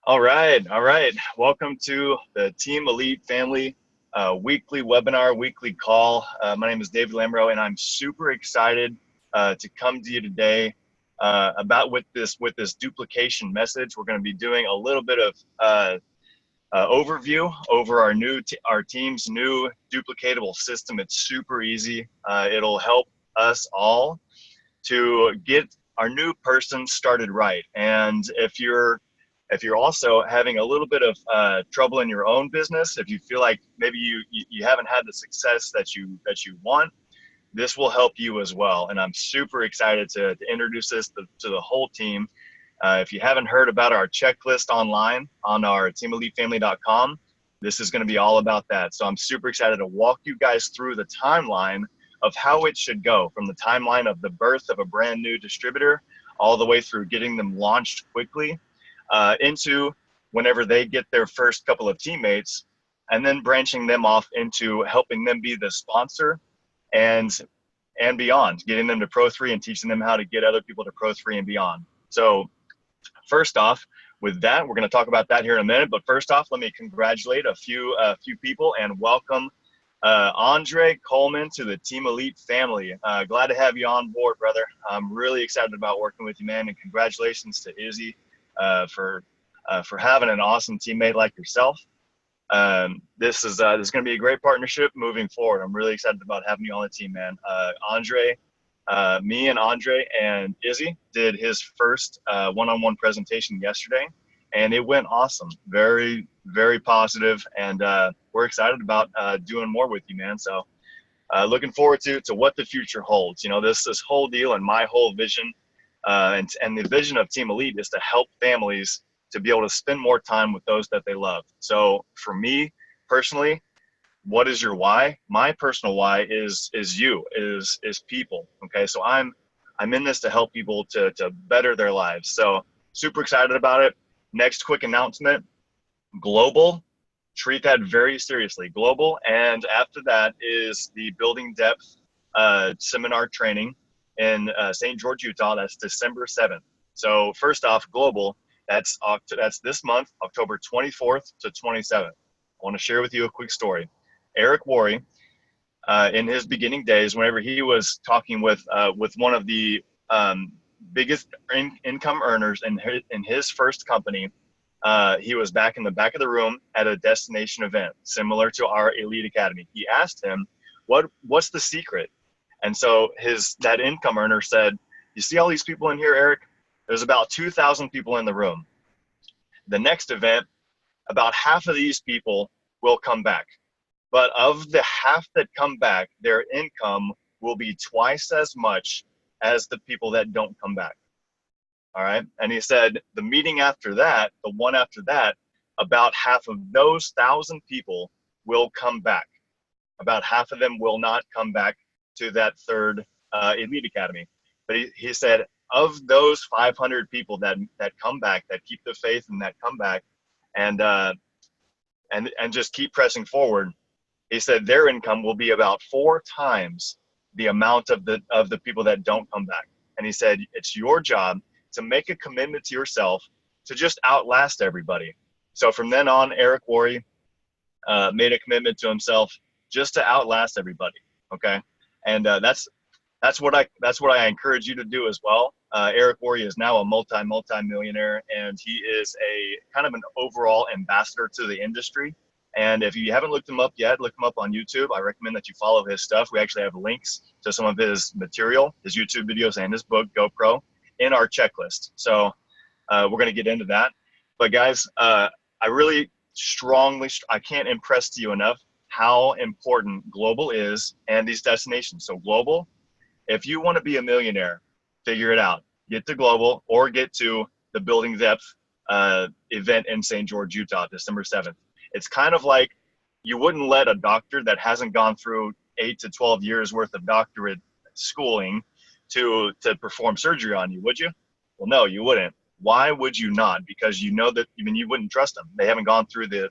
All right, all right. Welcome to the Team Elite Family weekly webinar, weekly call. My name is David Lambro, and I'm super excited to come to you today about with this duplication message. We're going to be doing a little bit of overview over our team's new duplicatable system. It's super easy. It'll help us all to get our new person started right. And if you're also having a little bit of trouble in your own business, if you feel like maybe you haven't had the success that you want, this will help you as well. And I'm super excited to introduce this to the whole team. If you haven't heard about our checklist online on our teamelitefamily.com, this is going to be all about that. So I'm super excited to walk you guys through the timeline of how it should go, from the timeline of the birth of a brand new distributor all the way through getting them launched quickly into whenever they get their first couple of teammates, and then branching them off into helping them be the sponsor and beyond, getting them to Pro 3 and teaching them how to get other people to Pro 3 and beyond. So first off, with that, we're going to talk about that here in a minute. But first off, let me congratulate a few people and welcome Andre Coleman to the Team Elite family. Glad to have you on board, brother. I'm really excited about working with you, man. And congratulations to Izzy for having an awesome teammate like yourself. This is going to be a great partnership moving forward. I'm really excited about having you on the team, man. Me and Andre and Izzy did his first one-on-one presentation yesterday, and it went awesome. Very, very positive, and we're excited about doing more with you, man. So looking forward to what the future holds. You know, this whole deal and my whole vision and the vision of Team Elite is to help families to be able to spend more time with those that they love. So for me personally, what is your why? My personal why is people. Okay, so I'm in this to help people to better their lives. So super excited about it. Next quick announcement: global. Treat that very seriously. Global, and after that is the building depth seminar training in St. George, Utah. That's December 7th. So first off, global. That's this month, October 24th to 27th. I want to share with you a quick story. Eric Worre, in his beginning days, whenever he was talking with one of the biggest income earners in his first company, he was back in the back of the room at a destination event similar to our Elite Academy. He asked him, "What's the secret?" And so that income earner said, "You see all these people in here, Eric? There's about 2,000 people in the room. The next event, about half of these people will come back. But of the half that come back, their income will be twice as much as the people that don't come back." All right. And he said, the meeting after that, the one after that, about half of those 1,000 people will come back. About half of them will not come back to that third Elite Academy. But he said, of those 500 people that come back, that keep the faith and that come back and just keep pressing forward, he said their income will be about 4 times the amount of the people that don't come back. And he said, it's your job to make a commitment to yourself to just outlast everybody. So from then on, Eric Worre made a commitment to himself just to outlast everybody. Okay. And that's what I encourage you to do as well. Eric Worre is now a multi-millionaire, and he is a kind of an overall ambassador to the industry. And if you haven't looked him up yet, look him up on YouTube. I recommend that you follow his stuff. We actually have links to some of his material, his YouTube videos and his book, GoPro, in our checklist. So we're going to get into that. But guys, I really I can't impress to you enough how important global is and these destinations. So global, if you want to be a millionaire, figure it out. Get to global or get to the building depth event in St. George, Utah, December 7th. It's kind of like you wouldn't let a doctor that hasn't gone through 8 to 12 years worth of doctorate schooling to perform surgery on you, would you? Well, no, you wouldn't. Why would you not? Because you know that you wouldn't trust them. They haven't gone through the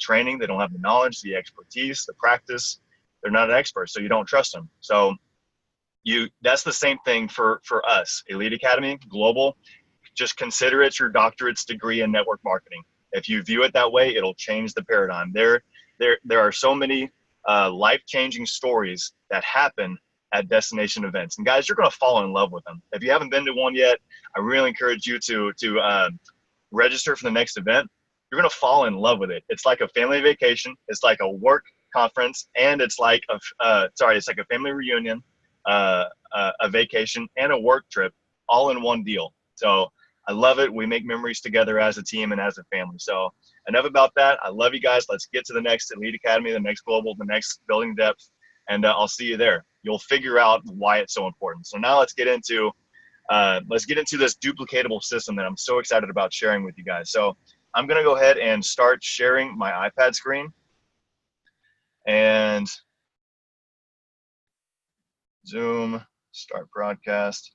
training. They don't have the knowledge, the expertise, the practice. They're not an expert, so you don't trust them. So that's the same thing for us. Elite Academy, global. just consider it your doctorate's degree in network marketing. If you view it that way, it'll change the paradigm. There are so many life-changing stories that happen at destination events. And guys, you're going to fall in love with them. If you haven't been to one yet, I really encourage you to register for the next event. You're going to fall in love with it. It's like a family vacation. It's like a work conference, and it's like it's like a family reunion, a vacation, and a work trip all in one deal. So I love it. We make memories together as a team and as a family. So enough about that. I love you guys. Let's get to the next Elite Academy, the next Global, the next Building Depth, and I'll see you there. You'll figure out why it's so important. So now let's get into this duplicatable system that I'm so excited about sharing with you guys. So I'm going to go ahead and start sharing my iPad screen. And Zoom, start broadcast.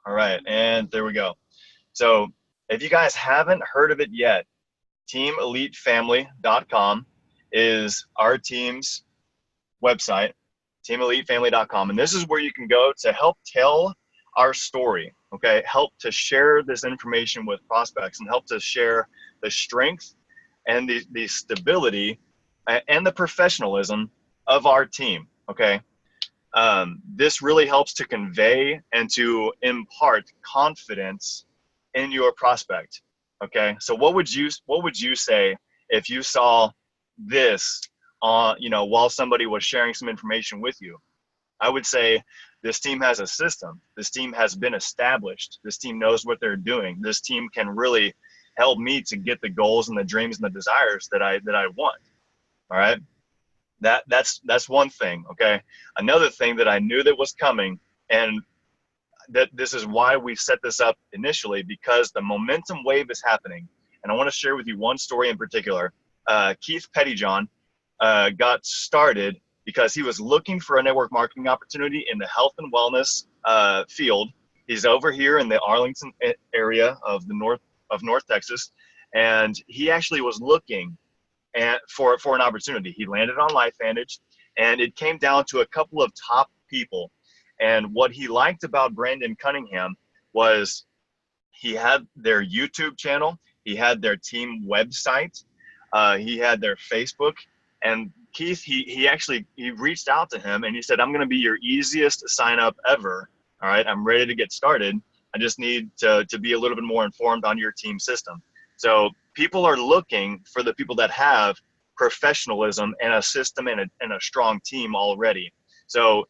All right, and there we go. So if you guys haven't heard of it yet, teamelitefamily.com is our team's website, teamelitefamily.com. And this is where you can go to help tell our story, okay? Help to share this information with prospects and help to share the strength and the stability and the professionalism of our team, okay? This really helps to convey and to impart confidence in your prospect, okay? So what would you say if you saw this while somebody was sharing some information with you? I would say this team has a system. This team has been established. This team knows what they're doing. This team can really help me to get the goals and the dreams and the desires that I want. All right. That's one thing. Okay. Another thing that I knew that was coming, and that this is why we set this up initially, because the momentum wave is happening. And I want to share with you one story in particular. Keith Pettyjohn got started because he was looking for a network marketing opportunity in the health and wellness field. He's over here in the Arlington area of North Texas, and he actually was looking for an opportunity. He landed on LifeVantage, and it came down to a couple of top people. And what he liked about Brandon Cunningham was he had their YouTube channel, he had their team website, he had their Facebook. And Keith, he reached out to him and he said, I'm going to be your easiest sign up ever. All right, I'm ready to get started. I just need to be a little bit more informed on your team system. So people are looking for the people that have professionalism and a system and a strong team already. So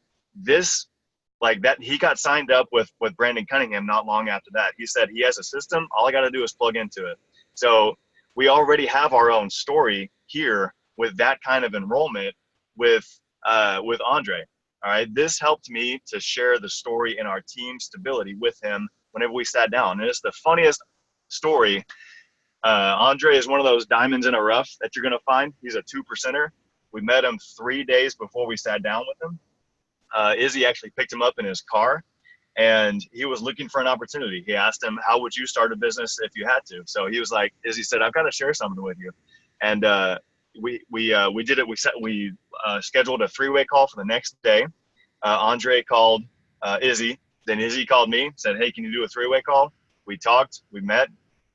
he got signed up with Brandon Cunningham not long after that. He said he has a system. All I got to do is plug into it. So we already have our own story here with that kind of enrollment with Andre. All right, this helped me to share the story and our team stability with him whenever we sat down. And it's the funniest story. Andre is one of those diamonds in a rough that you're going to find. He's a 2%er. We met him 3 days before we sat down with him. Izzy actually picked him up in his car, and he was looking for an opportunity. He asked him, how would you start a business if you had to? So he was like, Izzy said, I've got to share something with you. And we did it. We scheduled a 3-way call for the next day. Andre called Izzy. Then Izzy called me, said, hey, can you do a 3-way call? We talked, we met.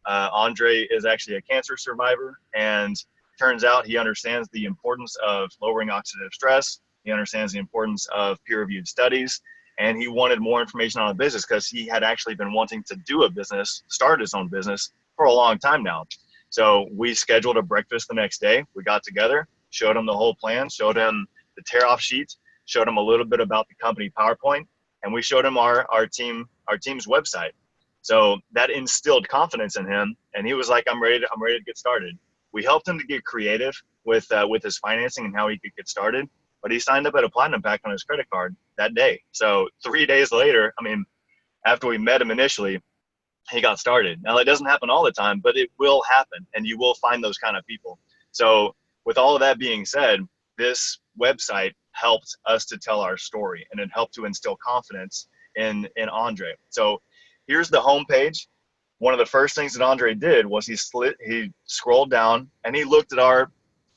Andre is actually a cancer survivor, and turns out he understands the importance of lowering oxidative stress. He understands the importance of peer-reviewed studies, and he wanted more information on a business because he had actually been wanting to do a business, start his own business for a long time now. So we scheduled a breakfast the next day. We got together, showed him the whole plan, showed him the tear-off sheet, showed him a little bit about the company PowerPoint, and we showed him our team's website. So that instilled confidence in him, and he was like, I'm ready to get started. We helped him to get creative with his financing and how he could get started, but he signed up at a platinum pack on his credit card that day. So 3 days later, after we met him initially, he got started. Now, it doesn't happen all the time, but it will happen, and you will find those kind of people. So with all of that being said, this website helped us to tell our story, and it helped to instill confidence in Andre. So here's the homepage. One of the first things that Andre did was he scrolled down and he looked at our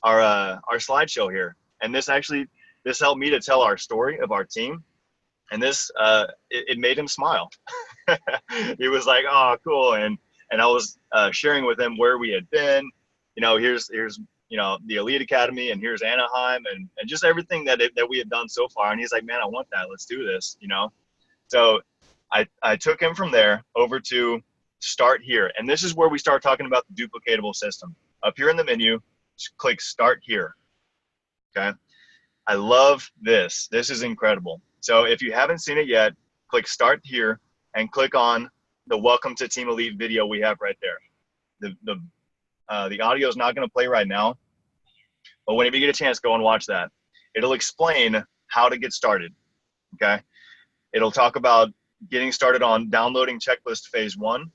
slideshow here. And this helped me to tell our story of our team. And this, it made him smile. He was like, "Oh, cool!" And I was sharing with him where we had been. Here's the Elite Academy, and here's Anaheim, and just everything that we had done so far. And he's like, "Man, I want that. Let's do this." So I took him from there over to Start Here, and this is where we start talking about the duplicatable system. Up here in the menu, just click Start Here. Okay. I love this. This is incredible. So if you haven't seen it yet, click Start Here and click on the Welcome to Team Elite video we have right there. The audio is not going to play right now, but whenever you get a chance, go and watch that. It'll explain how to get started. Okay. It'll talk about getting started on downloading checklist phase 1.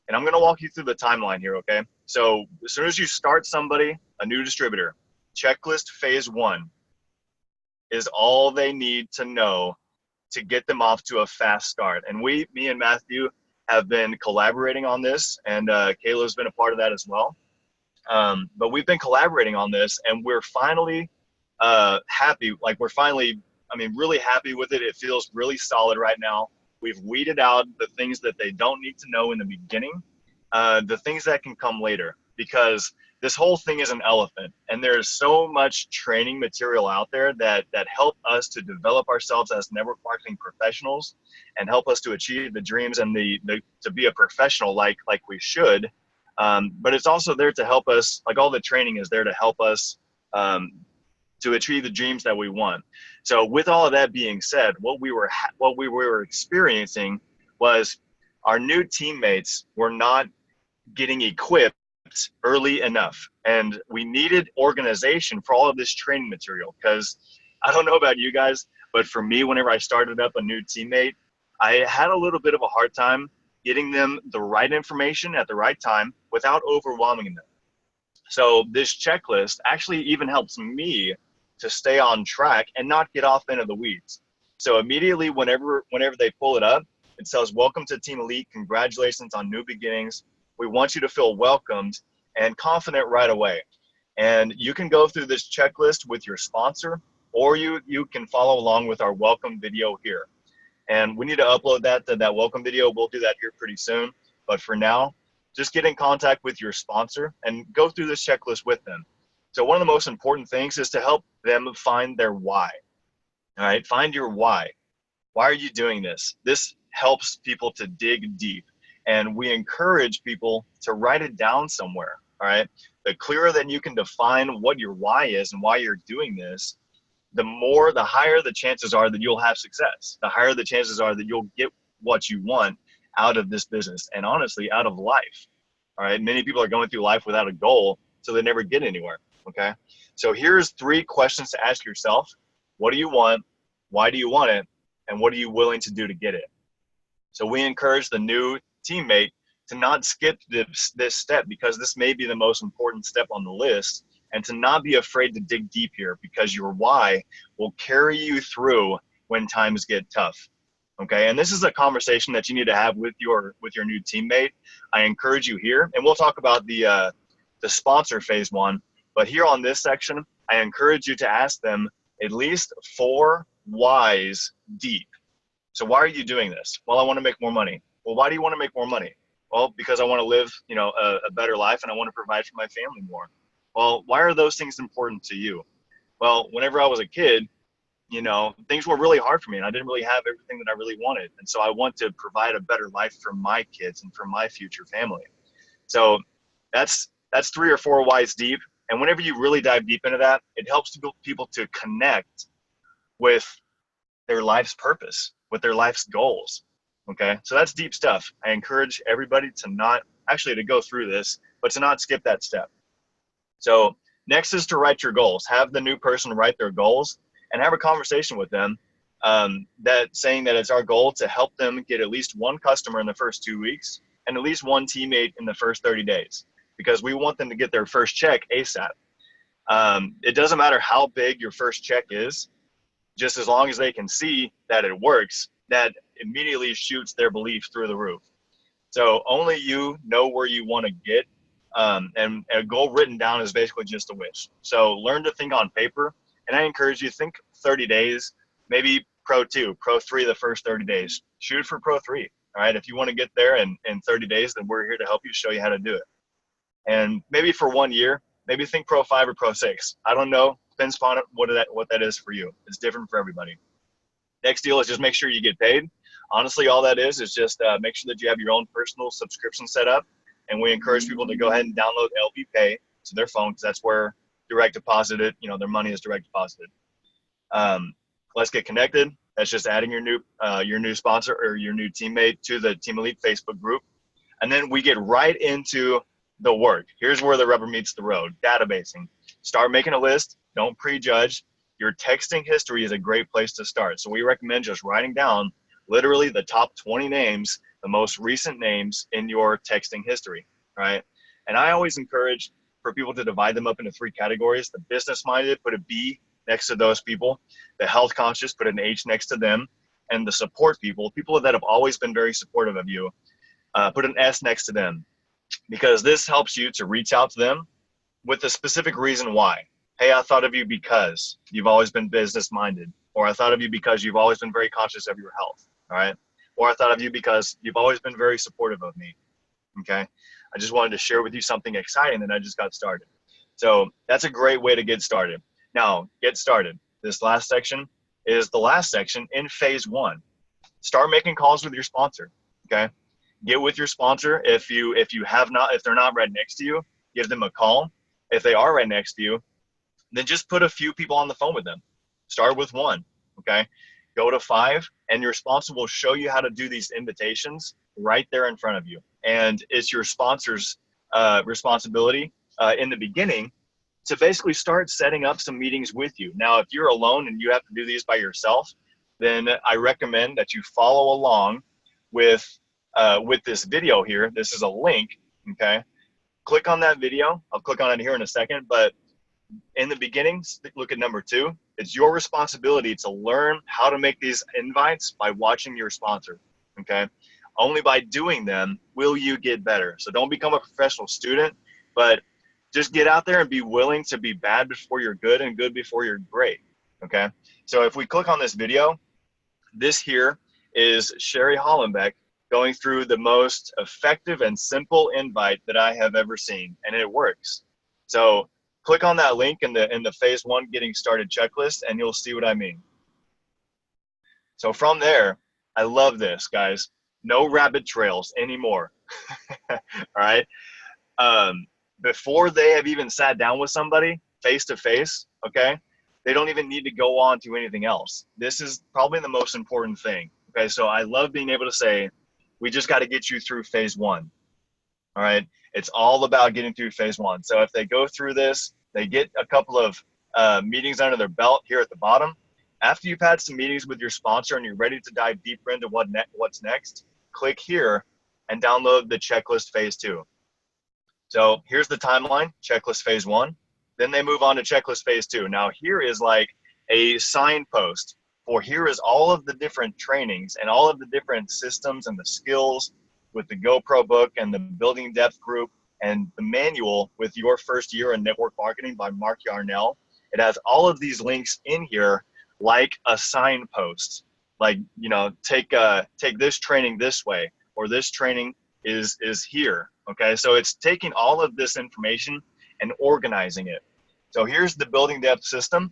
And I'm going to walk you through the timeline here. Okay. So as soon as you start somebody, a new distributor, checklist phase 1 is all they need to know to get them off to a fast start. And me and Matthew have been collaborating on this, and Kayla's been a part of that as well. But we've been collaborating on this, and we're finally happy. Like really happy with it. It feels really solid right now. We've weeded out the things that they don't need to know in the beginning, the things that can come later, because this whole thing is an elephant, and there's so much training material out there that help us to develop ourselves as network marketing professionals and help us to achieve the dreams and to be a professional like we should. But it's also there to help us, like all the training is there to help us to achieve the dreams that we want. So with all of that being said, what we were experiencing was our new teammates were not getting equipped early enough, and we needed organization for all of this training material. Because I don't know about you guys, but for me, whenever I started up a new teammate, I had a little bit of a hard time getting them the right information at the right time without overwhelming them. So this checklist actually even helps me to stay on track and not get off into the weeds. So immediately whenever they pull it up, it says, "Welcome to Team Elite. Congratulations on new beginnings. We want you to feel welcomed and confident right away." And you can go through this checklist with your sponsor, or you can follow along with our welcome video here. And we need to upload that welcome video. We'll do that here pretty soon. But for now, just get in contact with your sponsor and go through this checklist with them. So one of the most important things is to help them find their why. All right, find your why. Why are you doing this? This helps people to dig deep. And we encourage people to write it down somewhere. All right. The clearer that you can define what your why is and why you're doing this, the higher the chances are that you'll have success. The higher the chances are that you'll get what you want out of this business, and honestly, out of life. All right. Many people are going through life without a goal, so they never get anywhere. Okay. So here's 3 questions to ask yourself. What do you want? Why do you want it? And what are you willing to do to get it? So we encourage the new teammate to not skip this step, because this may be the most important step on the list, and to not be afraid to dig deep here, because your why will carry you through when times get tough. Okay. And this is a conversation that you need to have with your new teammate. I encourage you here, and we'll talk about the sponsor phase 1, but here on this section, I encourage you to ask them at least 4 whys deep. So why are you doing this? Well, I want to make more money. Well, why do you want to make more money? Well, because I want to live, a better life, and I want to provide for my family more. Well, why are those things important to you? Well, whenever I was a kid, things were really hard for me, and I didn't really have everything that I really wanted. And so I want to provide a better life for my kids and for my future family. So that's 3 or 4 whys deep. And whenever you really dive deep into that, it helps people to connect with their life's purpose, with their life's goals. Okay. So that's deep stuff. I encourage everybody to go through this, but to not skip that step. So next is to write your goals. Have the new person write their goals and have a conversation with them, saying that it's our goal to help them get at least 1 customer in the first 2 weeks and at least 1 teammate in the first 30 days, because we want them to get their first check ASAP. It doesn't matter how big your first check is, just as long as they can see that it works, that immediately shoots their belief through the roof. So only you know where you want to get, and a goal written down is basically just a wish. So learn to think on paper, and I encourage you to think 30 days, maybe Pro 2, Pro 3 the first 30 days. Shoot for Pro 3. All right. If you want to get there in 30 days, then we're here to help you, show you how to do it. And maybe for 1 year, maybe think Pro 5 or Pro 6. I don't know. Depends upon what that is for you. It's different for everybody. Next deal is just make sure you get paid. Honestly, all that is just make sure that you have your own personal subscription set up. And we encourage people to go ahead and download LV Pay to their phone, because that's where direct deposited, their money is direct deposited. Let's get connected. That's just adding your new sponsor or your new teammate to the Team Elite Facebook group. And then we get right into the work. Here's where the rubber meets the road. Databasing. Start making a list. Don't prejudge. Your texting history is a great place to start. So we recommend just writing down literally the top 20 names, the most recent names in your texting history, right? And I always encourage for people to divide them up into 3 categories. The business-minded, put a B next to those people. The health conscious, put an H next to them. And the support people that have always been very supportive of you, put an S next to them. Because this helps you to reach out to them with a specific reason why. Hey, I thought of you because you've always been business-minded. Or I thought of you because you've always been very conscious of your health, all right? Or I thought of you because you've always been very supportive of me, okay? I just wanted to share with you something exciting that I just got started. So that's a great way to get started. Now, get started. This last section is the last section in phase 1. Start making calls with your sponsor, okay? Get with your sponsor. If they're not right next to you, give them a call. If they are right next to you, then just put a few people on the phone with them. Start with 1, okay? Go to 5, and your sponsor will show you how to do these invitations right there in front of you. And it's your sponsor's responsibility in the beginning to basically start setting up some meetings with you. Now, if you're alone and you have to do these by yourself, then I recommend that you follow along with this video here. This is a link, okay? Click on that video. I'll click on it here in a second, but in the beginning, look at number 2. It's your responsibility to learn how to make these invites by watching your sponsor, okay? Only by doing them will you get better. So don't become a professional student, but just get out there and be willing to be bad before you're good and good before you're great, okay? So if we click on this video, this here is Sherry Hollenbeck going through the most effective and simple invite that I have ever seen, and it works. So click on that link in the phase 1 getting started checklist, and you'll see what I mean. So from there, I love this, guys. No rabbit trails anymore. All right. Before they have even sat down with somebody face to face, okay, they don't even need to go on to anything else. This is probably the most important thing. Okay, so I love being able to say, we just got to get you through phase 1. All right. It's all about getting through phase 1. So if they go through this, they get a couple of meetings under their belt here at the bottom. After you've had some meetings with your sponsor and you're ready to dive deeper into what's next, click here and download the checklist phase 2. So here's the timeline, checklist phase 1. Then they move on to checklist phase 2. Now here is like a signpost for here is all of the different trainings and all of the different systems and the skills with the GoPro book and the Building Depth group and the manual with your first year in network marketing by Mark Yarnell. It has all of these links in here like a signpost, like, take this training this way, or this training is here. Okay, so it's taking all of this information and organizing it. So here's the Building Depth system,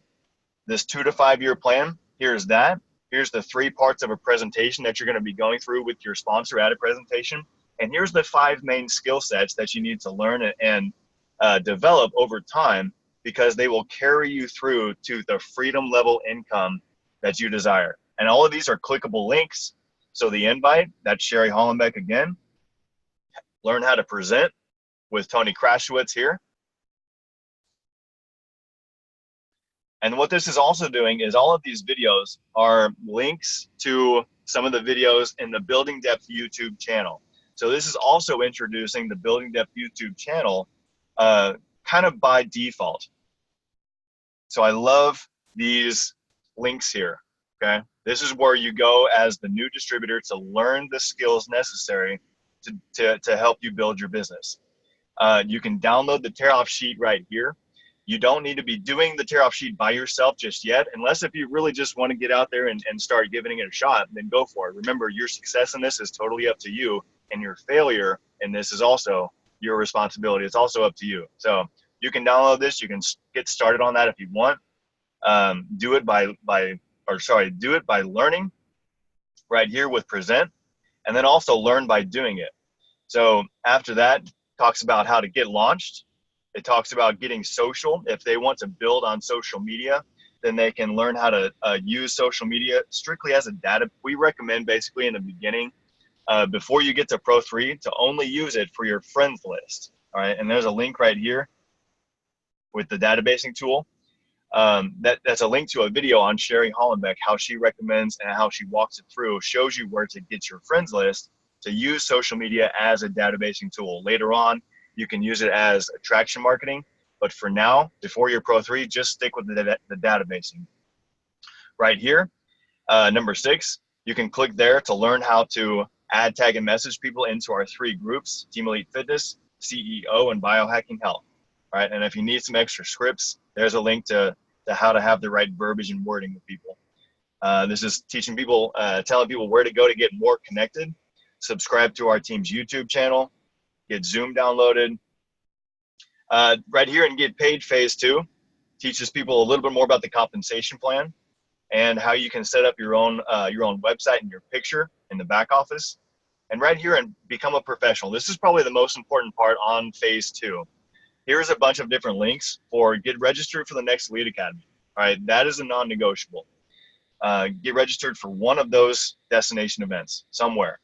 this 2 to 5 year plan. Here's that. Here's the 3 parts of a presentation that you're going to be going through with your sponsor at a presentation. And here's the 5 main skill sets that you need to learn and develop over time, because they will carry you through to the freedom level income that you desire. And all of these are clickable links. So the invite, that's Sherry Hollenbeck again. Learn how to present with Tony Krashowitz here. And what this is also doing is all of these videos are links to some of the videos in the Building Depth YouTube channel. So this is also introducing the Building Depth YouTube channel kind of by default. So I love these links here, okay? This is where you go as the new distributor to learn the skills necessary to help you build your business. You can download the tear-off sheet right here. You don't need to be doing the tear-off sheet by yourself just yet, unless if you really just want to get out there and start giving it a shot, then go for it. Remember, your success in this is totally up to you, and your failure in this is also your responsibility. It's also up to you. So you can download this. You can get started on that if you want. Do it by learning right here with present, and then also learn by doing it. So after that, talks about how to get launched. It talks about getting social. If they want to build on social media, then they can learn how to use social media strictly as a data. We recommend basically in the beginning, before you get to Pro 3, to only use it for your friends list. All right, and there's a link right here with the databasing tool. That's a link to a video on Sherry Hollenbeck, how she recommends and how she walks it through, shows you where to get your friends list to use social media as a databasing tool. Later on, you can use it as attraction marketing, but for now, before you're Pro 3, just stick with the databasing. Right here, number 6, you can click there to learn how to add, tag, and message people into our 3 groups: Team Elite Fitness, CEO, and Biohacking Health. All right, and if you need some extra scripts, there's a link to how to have the right verbiage and wording with people. This is teaching people, telling people where to go to get more connected. Subscribe to our team's YouTube channel. Get Zoom downloaded. Right here in Get Paid Phase 2 teaches people a little bit more about the compensation plan and how you can set up your own website and your picture in the back office. And right here in Become a Professional, this is probably the most important part on Phase 2. Here's a bunch of different links for get registered for the next Elite Academy. All right, that is a non-negotiable. Get registered for one of those destination events somewhere.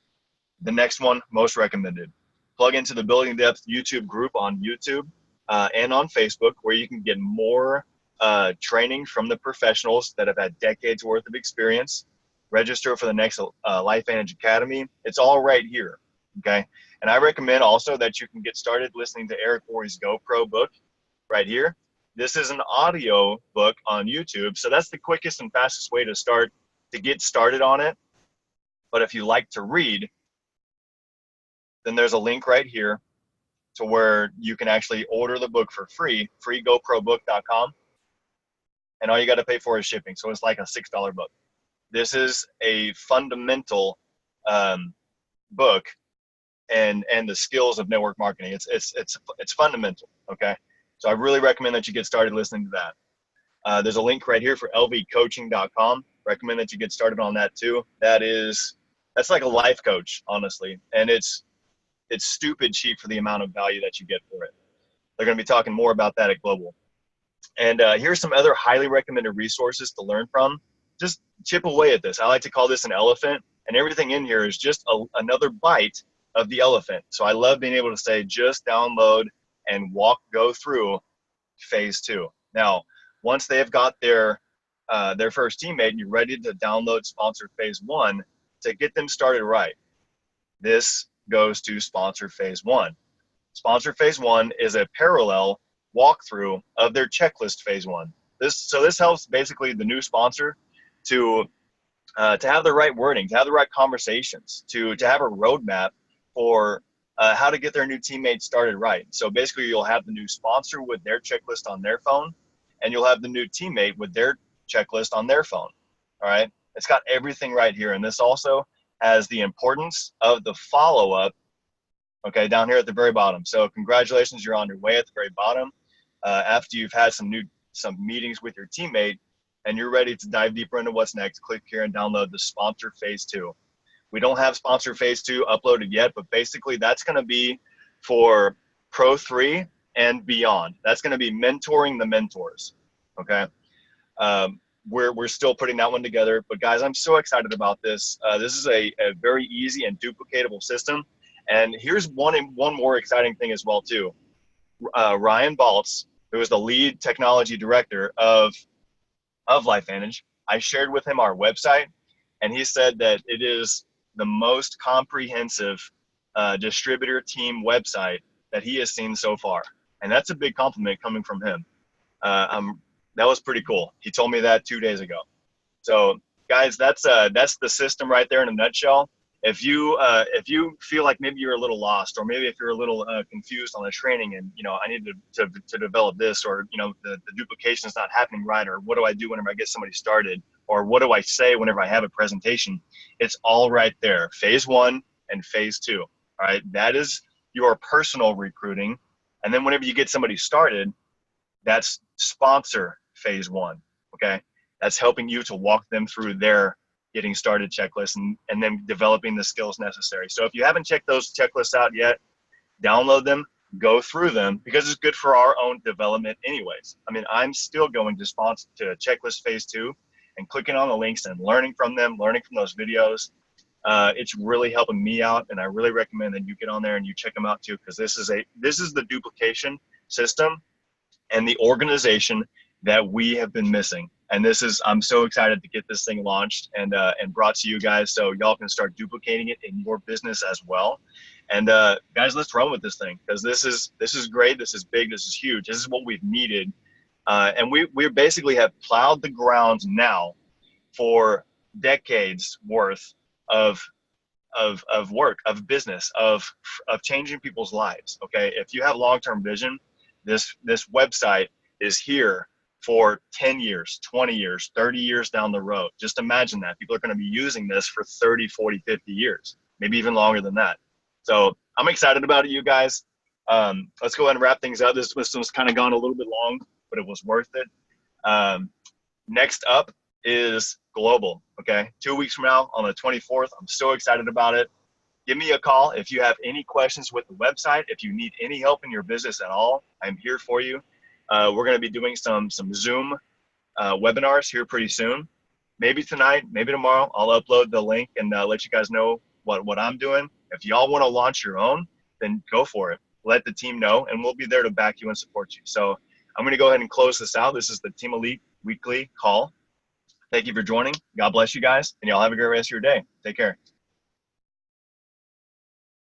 The next one, most recommended. Plug into the Building Depth YouTube group on YouTube and on Facebook, where you can get more training from the professionals that have had decades worth of experience. Register for the next LifeVantage Academy. It's all right here, okay? And I recommend also that you can get started listening to Eric Worre's GoPro book right here. This is an audio book on YouTube, so that's the quickest and fastest way to get started on it. But if you like to read, then there's a link right here to where you can actually order the book for free, freegoprobook.com. And all you got to pay for is shipping. So it's like a $6 book. This is a fundamental book and the skills of network marketing. It's fundamental, okay? So I really recommend that you get started listening to that. There's a link right here for lvcoaching.com. Recommend that you get started on that too. That's like a life coach, honestly. And it's stupid cheap for the amount of value that you get for it. They're going to be talking more about that at Global. And here's some other highly recommended resources to learn from. Just chip away at this. I like to call this an elephant, and everything in here is just another bite of the elephant. So I love being able to say, just download and go through Phase 2. Now, once they have got their first teammate and you're ready to download Sponsor Phase 1 to get them started right, this goes to Sponsor Phase 1. Sponsor Phase 1 is a parallel walkthrough of their checklist Phase 1. This helps basically the new sponsor to have the right wording, to have the right conversations, to have a roadmap for how to get their new teammates started right. So basically you'll have the new sponsor with their checklist on their phone, and you'll have the new teammate with their checklist on their phone. All right. It's got everything right here. And this also has the importance of the follow-up, okay, down here at the very bottom. So congratulations, you're on your way at the very bottom. After you've had some meetings with your teammate and you're ready to dive deeper into what's next, click here and download the Sponsor Phase 2. We don't have Sponsor Phase 2 uploaded yet, but basically that's going to be for Pro 3 and beyond. That's going to be mentoring the mentors, okay? We're still putting that one together, but guys, I'm so excited about this. This is a very easy and duplicatable system. And here's one more exciting thing as well too. Ryan Baltz, who is the lead technology director of LifeVantage, I shared with him our website, and he said that it is the most comprehensive distributor team website that he has seen so far. And that's a big compliment coming from him. That was pretty cool. He told me that 2 days ago. So guys, that's the system right there in a nutshell. if you feel like maybe you're a little lost, or maybe if you're a little confused on the training, and I need to develop this, or the duplication is not happening right, or what do I do whenever I get somebody started, or what do I say whenever I have a presentation, it's all right there. Phase 1 and phase 2. All right, that is your personal recruiting, and then whenever you get somebody started, that's sponsor phase 1. Okay, that's helping you to walk them through their getting started checklist, and then developing the skills necessary. So if you haven't checked those checklists out yet, download them, go through them, because it's good for our own development anyways. I mean, I'm still going to sponsor to checklist phase 2 and clicking on the links and learning from them, learning from those videos. It's really helping me out, and I really recommend that you get on there and you check them out too, because this is the duplication system and the organization that we have been missing. And I'm so excited to get this thing launched and brought to you guys, so y'all can start duplicating it in your business as well. And guys, let's run with this thing, because this is great. This is big. This is huge. This is what we've needed. And we basically have plowed the ground now for decades worth of work, of business, of changing people's lives. Okay, if you have long-term vision, this website is here for 10 years, 20 years, 30 years down the road. Just imagine that. People are going to be using this for 30, 40, 50 years, maybe even longer than that. So I'm excited about it, you guys. Let's go ahead and wrap things up. This was kind of gone a little bit long, but it was worth it. Next up is Global, okay? 2 weeks from now on the 24th. I'm so excited about it. Give me a call if you have any questions with the website. If you need any help in your business at all, I'm here for you. We're going to be doing some Zoom webinars here pretty soon. Maybe tonight, maybe tomorrow, I'll upload the link and let you guys know what I'm doing. If y'all want to launch your own, then go for it. Let the team know, and we'll be there to back you and support you. So I'm going to go ahead and close this out. This is the Team Elite weekly call. Thank you for joining. God bless you guys, and y'all have a great rest of your day. Take care.